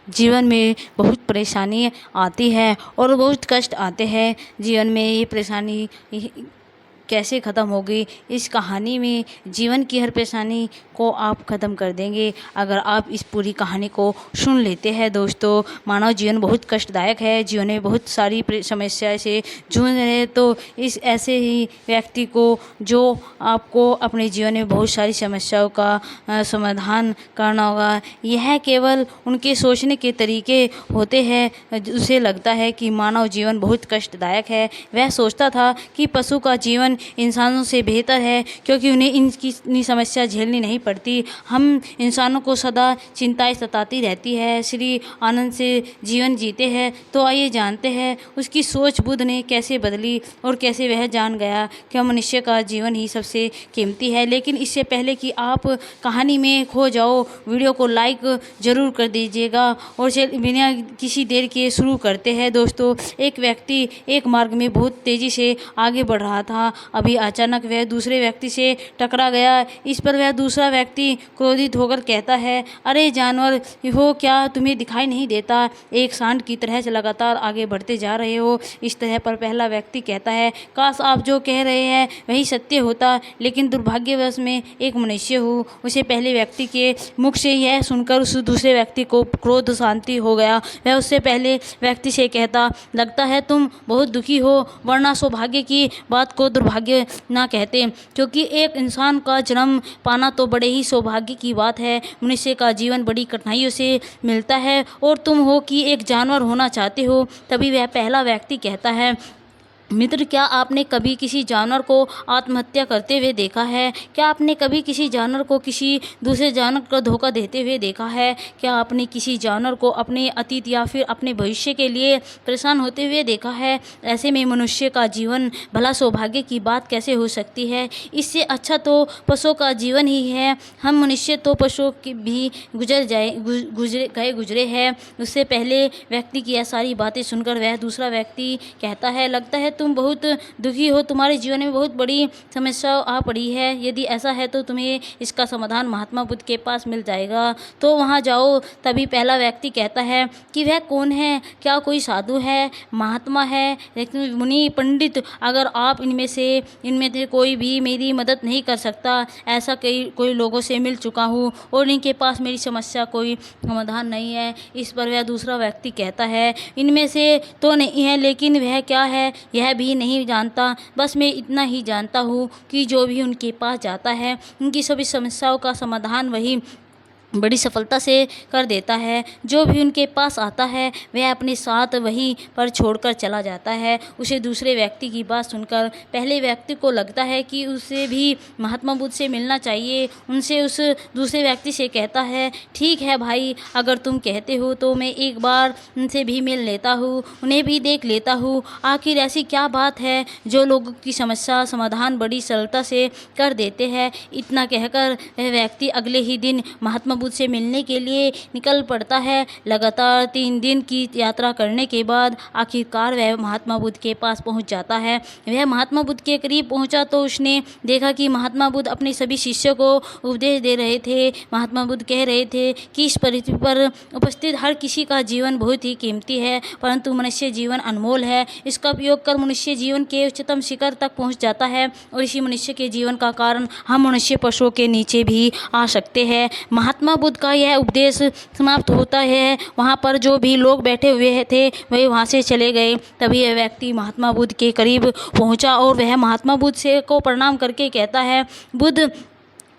जीवन में बहुत परेशानी आती है और बहुत कष्ट आते हैं। जीवन में ये परेशानी कैसे ख़त्म होगी, इस कहानी में जीवन की हर परेशानी को आप ख़त्म कर देंगे अगर आप इस पूरी कहानी को सुन लेते हैं। दोस्तों, मानव जीवन बहुत कष्टदायक है। जीवन में बहुत सारी समस्या से जूझ रहे हैं, तो इस ऐसे ही व्यक्ति को जो आपको अपने जीवन में बहुत सारी समस्याओं का समाधान करना होगा। यह केवल उनके सोचने के तरीके होते हैं। उसे लगता है कि मानव जीवन बहुत कष्टदायक है। वह सोचता था कि पशु का जीवन इंसानों से बेहतर है, क्योंकि उन्हें इतनी समस्या झेलनी नहीं पड़ती। हम इंसानों को सदा चिंताएं सताती रहती है, श्री आनंद से जीवन जीते हैं। तो आइए जानते हैं उसकी सोच बुद्ध ने कैसे बदली और कैसे वह जान गया कि मनुष्य का जीवन ही सबसे कीमती है। लेकिन इससे पहले कि आप कहानी में खो जाओ, वीडियो को लाइक ज़रूर कर दीजिएगा। और बिना किसी देर के शुरू करते हैं। दोस्तों, एक व्यक्ति एक मार्ग में बहुत तेज़ी से आगे बढ़ रहा था। अभी अचानक वह दूसरे व्यक्ति से टकरा गया। इस पर वह दूसरा व्यक्ति क्रोधित होकर कहता है, अरे जानवर हो क्या, तुम्हें दिखाई नहीं देता? एक सांड की तरह से लगातार आगे बढ़ते जा रहे हो। इस तरह पर पहला व्यक्ति कहता है, काश आप जो कह रहे हैं वही सत्य होता, लेकिन दुर्भाग्यवश मैं एक मनुष्य हूँ। उसे पहले व्यक्ति के मुख से यह सुनकर उस दूसरे व्यक्ति को क्रोध शांति हो गया। वह उससे पहले व्यक्ति से कहता, लगता है तुम बहुत दुखी हो, वरना सौभाग्य की बात को दुर्भाग्य ना कहते, क्योंकि एक इंसान का जन्म पाना तो बड़े ही सौभाग्य की बात है। मनुष्य का जीवन बड़ी कठिनाइयों से मिलता है और तुम हो कि एक जानवर होना चाहते हो। तभी वह पहला व्यक्ति कहता है, मित्र, क्या आपने कभी किसी जानवर को आत्महत्या करते हुए देखा है? क्या आपने कभी किसी जानवर को किसी दूसरे जानवर को धोखा देते हुए देखा है? क्या आपने किसी जानवर को अपने अतीत या फिर अपने भविष्य के लिए परेशान होते हुए देखा है? ऐसे में मनुष्य का जीवन भला सौभाग्य की बात कैसे हो सकती है? इससे अच्छा तो पशुओं का जीवन ही है। हम मनुष्य तो पशुओं की भी गुजरे हैं। उससे पहले व्यक्ति की यह सारी बातें सुनकर वह दूसरा व्यक्ति कहता है, लगता है तुम बहुत दुखी हो, तुम्हारे जीवन में बहुत बड़ी समस्या आ पड़ी है। यदि ऐसा है तो तुम्हें इसका समाधान महात्मा बुद्ध के पास मिल जाएगा, तो वहाँ जाओ। तभी पहला व्यक्ति कहता है कि वह कौन है? क्या कोई साधु है, महात्मा है, मुनि, पंडित? अगर आप इनमें से कोई भी मेरी मदद नहीं कर सकता। ऐसा कोई लोगों से मिल चुका हूँ और इनके पास मेरी समस्या कोई समाधान नहीं है। इस पर वह दूसरा व्यक्ति कहता है, इनमें से तो नहीं है, लेकिन वह क्या है यह भी नहीं जानता। बस मैं इतना ही जानता हूँ कि जो भी उनके पास जाता है उनकी सभी समस्याओं का समाधान वही बड़ी सफलता से कर देता है। जो भी उनके पास आता है वह अपने साथ वहीं पर छोड़कर चला जाता है। उसे दूसरे व्यक्ति की बात सुनकर पहले व्यक्ति को लगता है कि उसे भी महात्मा बुद्ध से मिलना चाहिए। उनसे उस दूसरे व्यक्ति से कहता है, ठीक है भाई, अगर तुम कहते हो तो मैं एक बार उनसे भी मिल लेता हूँ, उन्हें भी देख लेता हूँ। आखिर ऐसी क्या बात है जो लोगों की समस्या समाधान बड़ी सरलता से कर देते हैं? इतना कहकर वह व्यक्ति अगले ही दिन महात्मा बुद्ध से मिलने के लिए निकल पड़ता है। लगातार 3 दिन की यात्रा करने के बाद आखिरकार वह महात्मा बुद्ध के पास पहुंच जाता है। वह महात्मा बुद्ध के करीब पहुंचा तो उसने देखा कि महात्मा बुद्ध अपने सभी शिष्यों को उपदेश दे रहे थे। महात्मा बुद्ध कह रहे थे कि इस पृथ्वी पर उपस्थित हर किसी का जीवन बहुत ही कीमती है, परंतु मनुष्य जीवन अनमोल है। इसका उपयोग कर मनुष्य जीवन के उच्चतम शिखर तक पहुँच जाता है और इसी मनुष्य के जीवन का कारण हम मनुष्य पशुओं के नीचे भी आ सकते हैं। महात्मा बुद्ध का यह उपदेश समाप्त होता है। वहाँ पर जो भी लोग बैठे हुए थे वही वहाँ से चले गए। तभी यह व्यक्ति महात्मा बुद्ध के करीब पहुँचा और वह महात्मा बुद्ध से को प्रणाम करके कहता है, बुद्ध,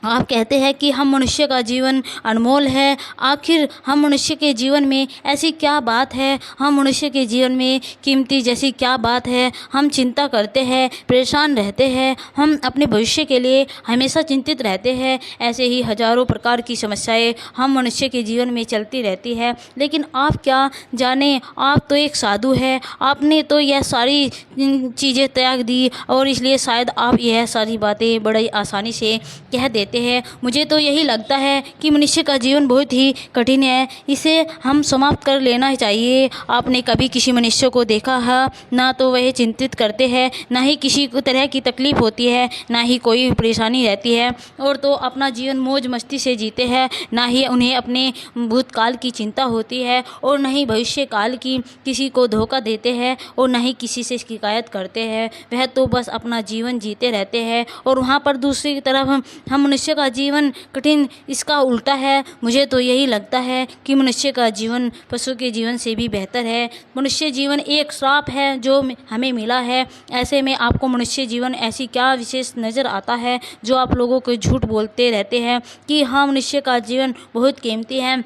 आप कहते हैं कि हम मनुष्य का जीवन अनमोल है। आखिर हम मनुष्य के जीवन में ऐसी क्या बात है? हम मनुष्य के जीवन में कीमती जैसी क्या बात है? हम चिंता करते हैं, परेशान रहते हैं, हम अपने भविष्य के लिए हमेशा चिंतित रहते हैं। ऐसे ही हजारों प्रकार की समस्याएं हम मनुष्य के जीवन में चलती रहती है। लेकिन आप क्या जाने, आप तो एक साधु है, आपने तो यह सारी चीज़ें त्याग दी और इसलिए शायद आप यह सारी बातें बड़ी आसानी से कह देते कहते हैं, मुझे तो यही लगता है कि मनुष्य का जीवन बहुत ही कठिन है, इसे हम समाप्त कर लेना चाहिए। आपने कभी किसी मनुष्य को देखा है, ना तो वह चिंतित करते हैं, ना ही किसी तरह की तकलीफ़ होती है, ना ही कोई परेशानी रहती है, और तो अपना जीवन मौज मस्ती से जीते हैं। ना ही उन्हें अपने भूतकाल की चिंता होती है, और न ही भविष्य काल की, किसी को धोखा देते हैं और न ही किसी से शिकायत करते हैं। वह तो बस अपना जीवन जीते रहते हैं। और वहाँ पर दूसरी तरफ हम मनुष्य का जीवन कठिन, इसका उल्टा है। मुझे तो यही लगता है कि मनुष्य का जीवन पशु के जीवन से भी बेहतर है। मनुष्य जीवन एक श्राप है जो हमें मिला है। ऐसे में आपको मनुष्य जीवन ऐसी क्या विशेष नज़र आता है जो आप लोगों को झूठ बोलते रहते हैं कि हाँ, मनुष्य का जीवन बहुत कीमती है,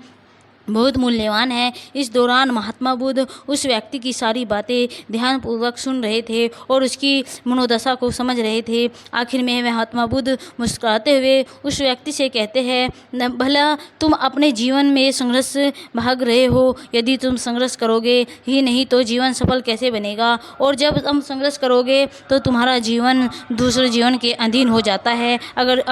बहुत मूल्यवान है। इस दौरान महात्मा बुद्ध उस व्यक्ति की सारी बातें ध्यानपूर्वक सुन रहे थे और उसकी मनोदशा को समझ रहे थे। आखिर में महात्मा बुद्ध मुस्कुराते हुए उस व्यक्ति से कहते हैं, भला तुम अपने जीवन में संघर्ष भाग रहे हो, यदि तुम संघर्ष करोगे ही नहीं तो जीवन सफल कैसे बनेगा। और जब तुम संघर्ष करोगे तो तुम्हारा जीवन दूसरे जीवन के अधीन हो जाता है। अगर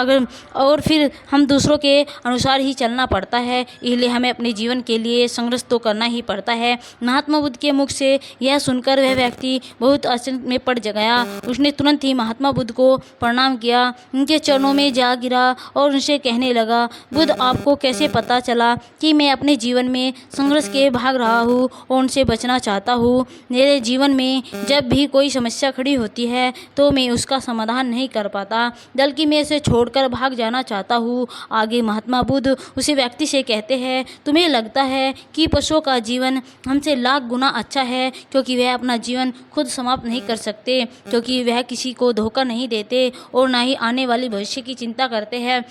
और फिर हम दूसरों के अनुसार ही चलना पड़ता है, इसलिए हमें अपने जीवन के लिए संघर्ष तो करना ही पड़ता है। महात्मा बुद्ध के मुख से यह सुनकर वह व्यक्ति बहुत आश्चर्य में पड़ गया। उसने तुरंत ही महात्मा बुद्ध को प्रणाम किया, उनके चरणों में जा गिरा और उनसे कहने लगा, बुद्ध, आपको कैसे पता चला कि मैं अपने जीवन में संघर्ष के भाग रहा हूँ और उनसे बचना चाहता हूँ। मेरे जीवन में जब भी कोई समस्या खड़ी होती है तो मैं उसका समाधान नहीं कर पाता, बल्कि मैं इसे छोड़कर भाग जाना चाहता हूँ। आगे महात्मा बुद्ध उसी व्यक्ति से कहते हैं, तुम्हें लगता है कि पशुओं का जीवन हमसे लाख गुना अच्छा है, क्योंकि वह अपना जीवन खुद समाप्त नहीं कर सकते, क्योंकि वह किसी को धोखा नहीं देते और ना ही आने वाली भविष्य की चिंता करते हैं।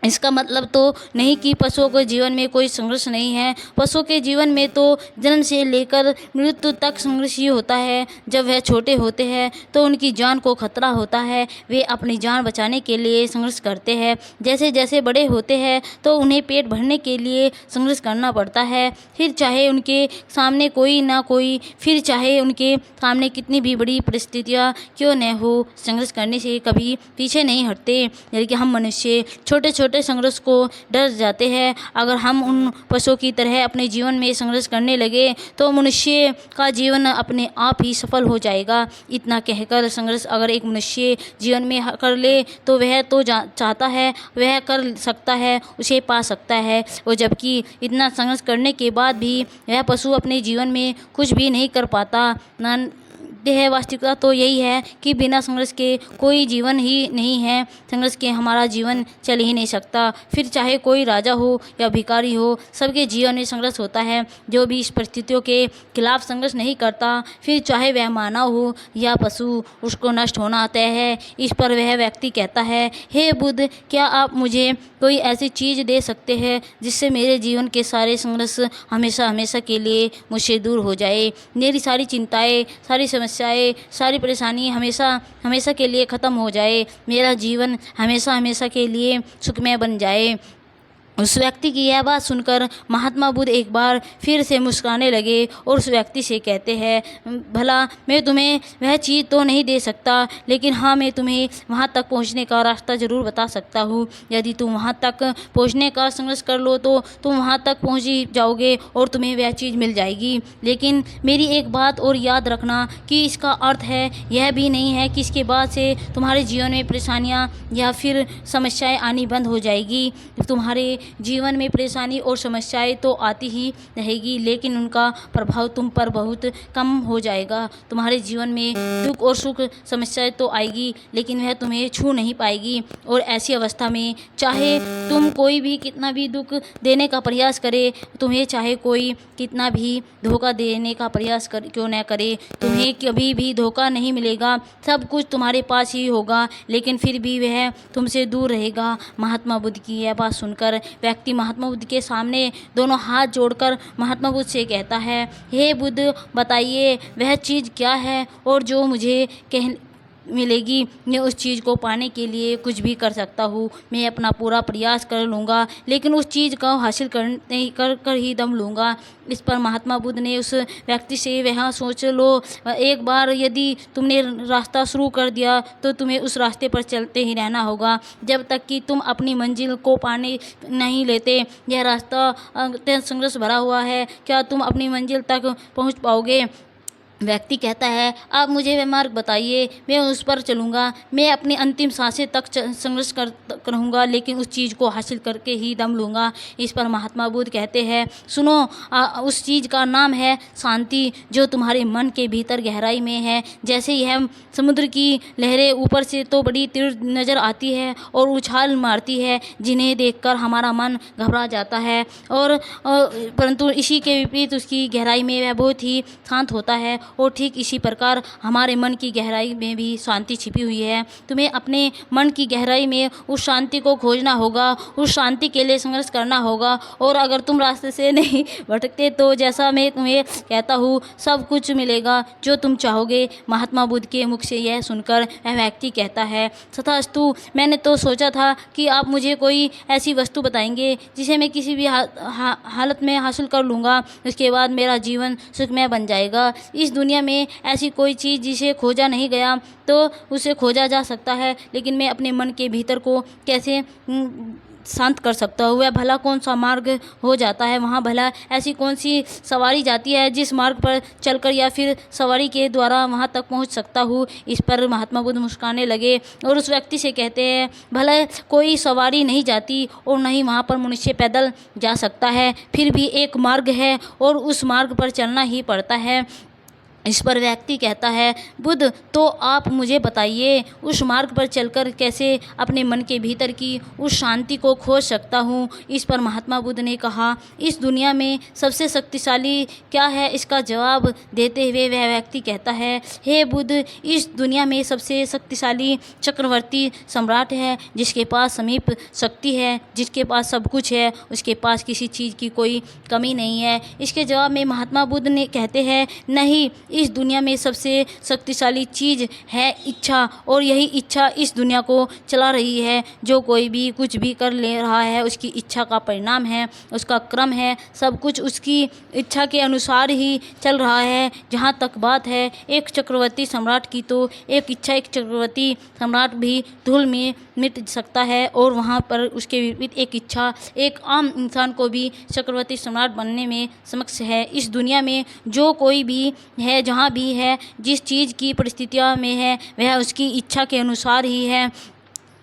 इसका मतलब तो नहीं कि पशुओं के जीवन में कोई संघर्ष नहीं है। पशुओं के जीवन में तो जन्म से लेकर मृत्यु तक संघर्ष ही होता है। जब वह छोटे होते हैं तो उनकी जान को खतरा होता है, वे अपनी जान बचाने के लिए संघर्ष करते हैं। जैसे जैसे बड़े होते हैं तो उन्हें पेट भरने के लिए संघर्ष करना पड़ता है। फिर चाहे उनके सामने कोई ना कोई, फिर चाहे उनके सामने कितनी भी बड़ी परिस्थितियाँ क्यों न हो, संघर्ष करने से कभी पीछे नहीं हटते। लेकिन हम मनुष्य छोटे छोटे संघर्ष को डर जाते हैं। अगर हम उन पशुओं की तरह अपने जीवन में संघर्ष करने लगे तो मनुष्य का जीवन अपने आप ही सफल हो जाएगा। इतना कहकर संघर्ष अगर एक मनुष्य जीवन में कर ले तो वह तो चाहता है, वह कर सकता है, उसे पा सकता है। और जबकि इतना संघर्ष करने के बाद भी वह पशु अपने जीवन में कुछ भी नहीं कर पाता। है वास्तविकता तो यही है कि बिना संघर्ष के कोई जीवन ही नहीं है। संघर्ष के हमारा जीवन चल ही नहीं सकता। फिर चाहे कोई राजा हो या भिखारी हो, सबके जीवन में संघर्ष होता है। जो भी इस परिस्थितियों के खिलाफ संघर्ष नहीं करता, फिर चाहे वह मानव हो या पशु, उसको नष्ट होना तय है। इस पर वह व्यक्ति कहता है, हे बुद्ध, क्या आप मुझे कोई ऐसी चीज़ दे सकते हैं जिससे मेरे जीवन के सारे संघर्ष हमेशा हमेशा के लिए मुझसे दूर हो जाए। मेरी सारी चिंताएं, सारी समस्याएं, सारी परेशानी हमेशा हमेशा के लिए ख़त्म हो जाए। मेरा जीवन हमेशा हमेशा के लिए सुखमय बन जाए। उस व्यक्ति की यह बात सुनकर महात्मा बुद्ध एक बार फिर से मुस्कुराने लगे और उस व्यक्ति से कहते हैं, भला मैं तुम्हें वह चीज़ तो नहीं दे सकता, लेकिन हाँ, मैं तुम्हें वहाँ तक पहुँचने का रास्ता ज़रूर बता सकता हूँ। यदि तुम वहाँ तक पहुँचने का संघर्ष कर लो तो तुम वहाँ तक पहुँच ही जाओगे और तुम्हें वह चीज़ मिल जाएगी। लेकिन मेरी एक बात और याद रखना कि इसका अर्थ है यह भी नहीं है कि इसके बाद से तुम्हारे जीवन में परेशानियाँ या फिर समस्याएँ आनी बंद हो जाएगी। तुम्हारे जीवन में परेशानी और समस्याएं तो आती ही रहेगी, लेकिन उनका प्रभाव तुम पर बहुत कम हो जाएगा। तुम्हारे जीवन में दुख और सुख समस्याएं तो आएगी, लेकिन वह तुम्हें छू नहीं पाएगी। और ऐसी अवस्था में चाहे तुम कोई भी कितना भी दुख देने का प्रयास करे, तुम्हें चाहे कोई कितना भी धोखा देने का प्रयास क्यों न करे, तुम्हें कभी भी धोखा नहीं मिलेगा। सब कुछ तुम्हारे पास ही होगा, लेकिन फिर भी वह तुमसे दूर रहेगा। महात्मा बुद्ध की यह बात सुनकर व्यक्ति महात्मा बुद्ध के सामने दोनों हाथ जोड़कर महात्मा बुद्ध से कहता है, हे बुद्ध, बताइए वह चीज़ क्या है और जो मुझे मिलेगी, मैं उस चीज़ को पाने के लिए कुछ भी कर सकता हूँ। मैं अपना पूरा प्रयास कर लूँगा, लेकिन उस चीज़ को हासिल कर ही दम लूँगा। इस पर महात्मा बुद्ध ने उस व्यक्ति से, वह सोच लो, एक बार यदि तुमने रास्ता शुरू कर दिया तो तुम्हें उस रास्ते पर चलते ही रहना होगा जब तक कि तुम अपनी मंजिल को पाने नहीं लेते। यह रास्ता अत्यंत संघर्ष भरा हुआ है, क्या तुम अपनी मंजिल तक पहुंच पाओगे? व्यक्ति कहता है, आप मुझे वह मार्ग बताइए, मैं उस पर चलूँगा। मैं अपनी अंतिम सांसें तक संघर्ष रहूँगा, लेकिन उस चीज़ को हासिल करके ही दम लूँगा। इस पर महात्मा बुद्ध कहते हैं, सुनो, उस चीज़ का नाम है शांति, जो तुम्हारे मन के भीतर गहराई में है। जैसे यह समुद्र की लहरें ऊपर से तो बड़ी तीव्र नज़र आती है और उछाल मारती है, जिन्हें देखकर हमारा मन घबरा जाता है, और परंतु इसी के विपरीत उसकी गहराई में वह बहुत ही शांत होता है। और ठीक इसी प्रकार हमारे मन की गहराई में भी शांति छिपी हुई है। तुम्हें अपने मन की गहराई में उस शांति को खोजना होगा, उस शांति के लिए संघर्ष करना होगा। और अगर तुम रास्ते से नहीं भटकते तो जैसा मैं तुम्हें कहता हूँ, सब कुछ मिलेगा जो तुम चाहोगे। महात्मा बुद्ध के मुख से यह सुनकर वह व्यक्ति कहता है, तथास्तु, मैंने तो सोचा था कि आप मुझे कोई ऐसी वस्तु बताएंगे जिसे मैं किसी भी हालत में हासिल कर लूँगा, उसके बाद मेरा जीवन सुखमय बन जाएगा। इस दुनिया में ऐसी कोई चीज़ जिसे खोजा नहीं गया तो उसे खोजा जा सकता है, लेकिन मैं अपने मन के भीतर को कैसे शांत कर सकता हूँ? वह भला कौन सा मार्ग हो जाता है, वहाँ भला ऐसी कौन सी सवारी जाती है जिस मार्ग पर चलकर या फिर सवारी के द्वारा वहाँ तक पहुँच सकता हूँ? इस पर महात्मा बुद्ध मुस्कुराने लगे और उस व्यक्ति से कहते हैं, भला कोई सवारी नहीं जाती और नहीं वहाँ पर मनुष्य पैदल जा सकता है, फिर भी एक मार्ग है और उस मार्ग पर चलना ही पड़ता है। इस पर व्यक्ति कहता है, बुद्ध, तो आप मुझे बताइए, उस मार्ग पर चलकर कैसे अपने मन के भीतर की उस शांति को खोज सकता हूँ? इस पर महात्मा बुद्ध ने कहा, इस दुनिया में सबसे शक्तिशाली क्या है? इसका जवाब देते हुए वह व्यक्ति कहता है, हे बुद्ध, इस दुनिया में सबसे शक्तिशाली चक्रवर्ती सम्राट है, जिसके पास समीप शक्ति है, जिसके पास सब कुछ है, उसके पास किसी चीज़ की कोई कमी नहीं है। इसके जवाब में महात्मा बुद्ध ने कहते हैं, नहीं, इस दुनिया में सबसे शक्तिशाली चीज़ है इच्छा, और यही इच्छा इस दुनिया को चला रही है। जो कोई भी कुछ भी कर ले रहा है, उसकी इच्छा का परिणाम है, उसका क्रम है, सब कुछ उसकी इच्छा के अनुसार ही चल रहा है। जहाँ तक बात है एक चक्रवर्ती सम्राट की, तो एक इच्छा एक चक्रवर्ती सम्राट भी धूल में मिट सकता है, और वहाँ पर उसके विपरीत एक इच्छा एक आम इंसान को भी चक्रवर्ती सम्राट बनने में समक्ष है। इस दुनिया में जो कोई भी है, जहाँ भी है, जिस चीज़ की परिस्थितियों में है, वह उसकी इच्छा के अनुसार ही है,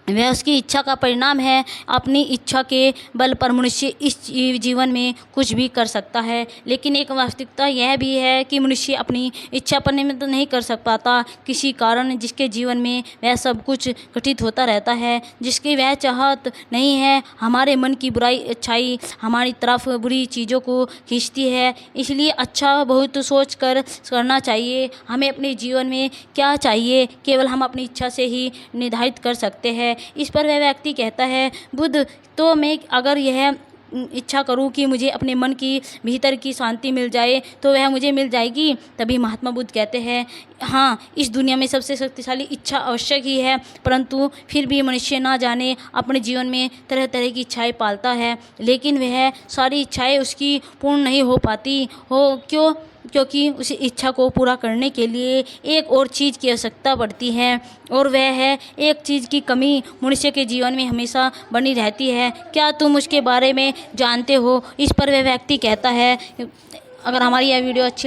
वह उसकी इच्छा का परिणाम है। अपनी इच्छा के बल पर मनुष्य इस जीवन में कुछ भी कर सकता है, लेकिन एक वास्तविकता यह भी है कि मनुष्य अपनी इच्छा पर निमित्त नहीं कर सक पाता, किसी कारण जिसके जीवन में वह सब कुछ घटित होता रहता है, जिसकी वह चाहत नहीं है। हमारे मन की बुराई अच्छाई हमारी तरफ बुरी चीज़ों को खींचती है, इसलिए अच्छा बहुत सोच कर करना चाहिए। हमें अपने जीवन में क्या चाहिए, केवल हम अपनी इच्छा से ही निर्धारित कर सकते हैं। इस पर वह व्यक्ति कहता है, बुद्ध, तो मैं अगर यह इच्छा करूं कि मुझे अपने मन की भीतर की शांति मिल जाए तो वह मुझे मिल जाएगी? तभी महात्मा बुद्ध कहते हैं, हाँ, इस दुनिया में सबसे शक्तिशाली इच्छा आवश्यक ही है, परंतु फिर भी मनुष्य ना जाने अपने जीवन में तरह तरह की इच्छाएं पालता है, लेकिन वह सारी इच्छाएं उसकी पूर्ण नहीं हो पाती हो। क्यों? क्योंकि उस इच्छा को पूरा करने के लिए एक और चीज़ की आवश्यकता पड़ती है, और वह है एक चीज़ की कमी मनुष्य के जीवन में हमेशा बनी रहती है। क्या तुम उसके बारे में जानते हो? इस पर वह व्यक्ति कहता है, अगर हमारी यह वीडियो अच्छी